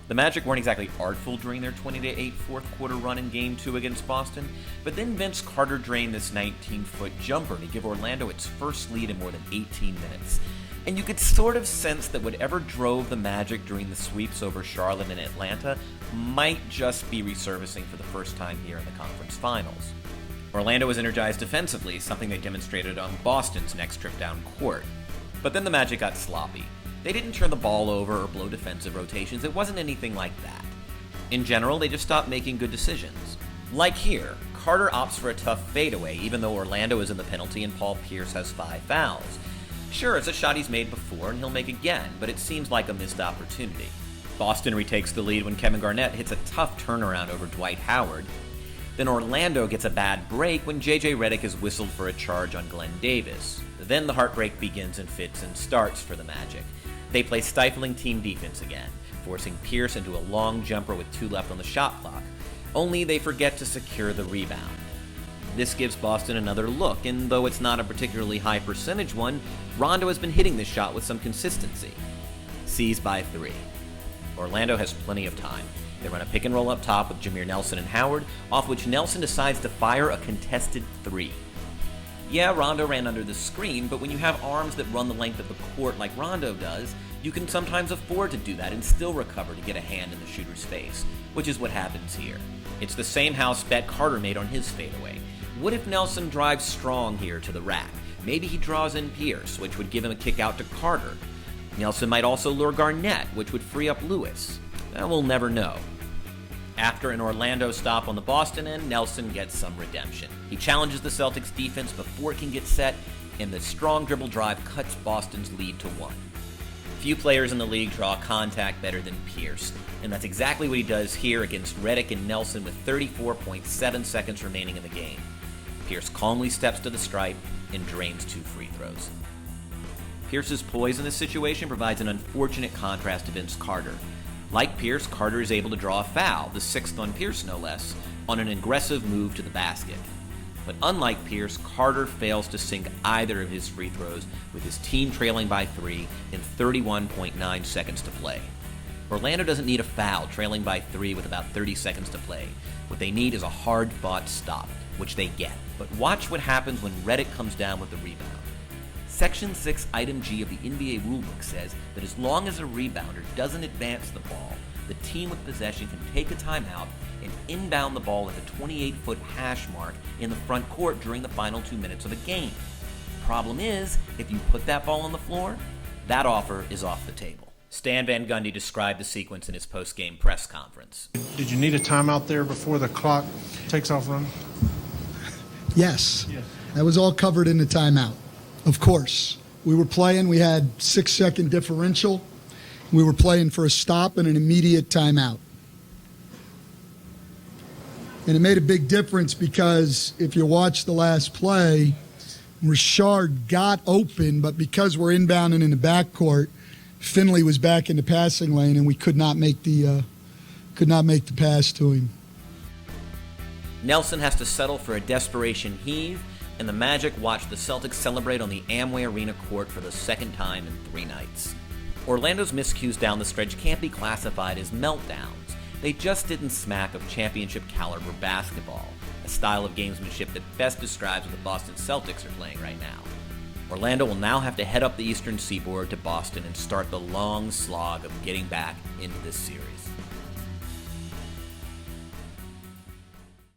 The Magic weren't exactly artful during their 20-8 fourth-quarter run in Game 2 against Boston, but then Vince Carter drained this 19-foot jumper to give Orlando its first lead in more than 18 minutes. And you could sort of sense that whatever drove the Magic during the sweeps over Charlotte and Atlanta might just be resurfacing for the first time here in the conference finals. Orlando was energized defensively, something they demonstrated on Boston's next trip down court. But then the Magic got sloppy. They didn't turn the ball over or blow defensive rotations. It wasn't anything like that. In general, they just stopped making good decisions. Like here, Carter opts for a tough fadeaway, even though Orlando is in the penalty and Paul Pierce has 5 fouls. Sure, it's a shot he's made before and he'll make again, but it seems like a missed opportunity. Boston retakes the lead when Kevin Garnett hits a tough turnaround over Dwight Howard. Then Orlando gets a bad break when J.J. Redick is whistled for a charge on Glenn Davis. Then the heartbreak begins in fits and starts for the Magic. They play stifling team defense again, forcing Pierce into a long jumper with 2 left on the shot clock. Only they forget to secure the rebound. This gives Boston another look, and though it's not a particularly high percentage one, Rondo has been hitting this shot with some consistency. Sees by 3. Orlando has plenty of time. They run a pick and roll up top with Jameer Nelson and Howard, off which Nelson decides to fire a contested 3. Yeah, Rondo ran under the screen, but when you have arms that run the length of the court like Rondo does, you can sometimes afford to do that and still recover to get a hand in the shooter's face, which is what happens here. It's the same house bet Carter made on his fadeaway. What if Nelson drives strong here to the rack? Maybe he draws in Pierce, which would give him a kick out to Carter. Nelson might also lure Garnett, which would free up Lewis. We'll never know. After an Orlando stop on the Boston end, Nelson gets some redemption. He challenges the Celtics defense before it can get set, and the strong dribble drive cuts Boston's lead to 1. Few players in the league draw contact better than Pierce, and that's exactly what he does here against Redick and Nelson with 34.7 seconds remaining in the game. Pierce calmly steps to the stripe and drains 2 free throws. Pierce's poise in this situation provides an unfortunate contrast to Vince Carter. Like Pierce, Carter is able to draw a foul, the 6th on Pierce no less, on an aggressive move to the basket. But unlike Pierce, Carter fails to sink either of his free throws with his team trailing by 3 in 31.9 seconds to play. Orlando doesn't need a foul trailing by 3 with about 30 seconds to play. What they need is a hard-fought stop, which they get. But watch what happens when Redick comes down with the rebound. Section 6, Item G of the NBA rulebook says that as long as a rebounder doesn't advance the ball, the team with possession can take a timeout and inbound the ball at the 28-foot hash mark in the front court during the final 2 minutes of the game. Problem is, if you put that ball on the floor, that offer is off the table. Stan Van Gundy described the sequence in his post-game press conference. Did you need a timeout there before the clock takes off running? Yes. That was all covered in the timeout. Of course. We were playing, we had 6-second differential. We were playing for a stop and an immediate timeout. And it made a big difference because if you watch the last play, Richard got open, but because we're inbounding in the backcourt, Finley was back in the passing lane and we could not make the pass to him. Nelson has to settle for a desperation heave, and the Magic watch the Celtics celebrate on the Amway Arena court for the 2nd time in 3 nights. Orlando's miscues down the stretch can't be classified as meltdowns. They just didn't smack of championship-caliber basketball, a style of gamesmanship that best describes what the Boston Celtics are playing right now. Orlando will now have to head up the Eastern Seaboard to Boston and start the long slog of getting back into this series.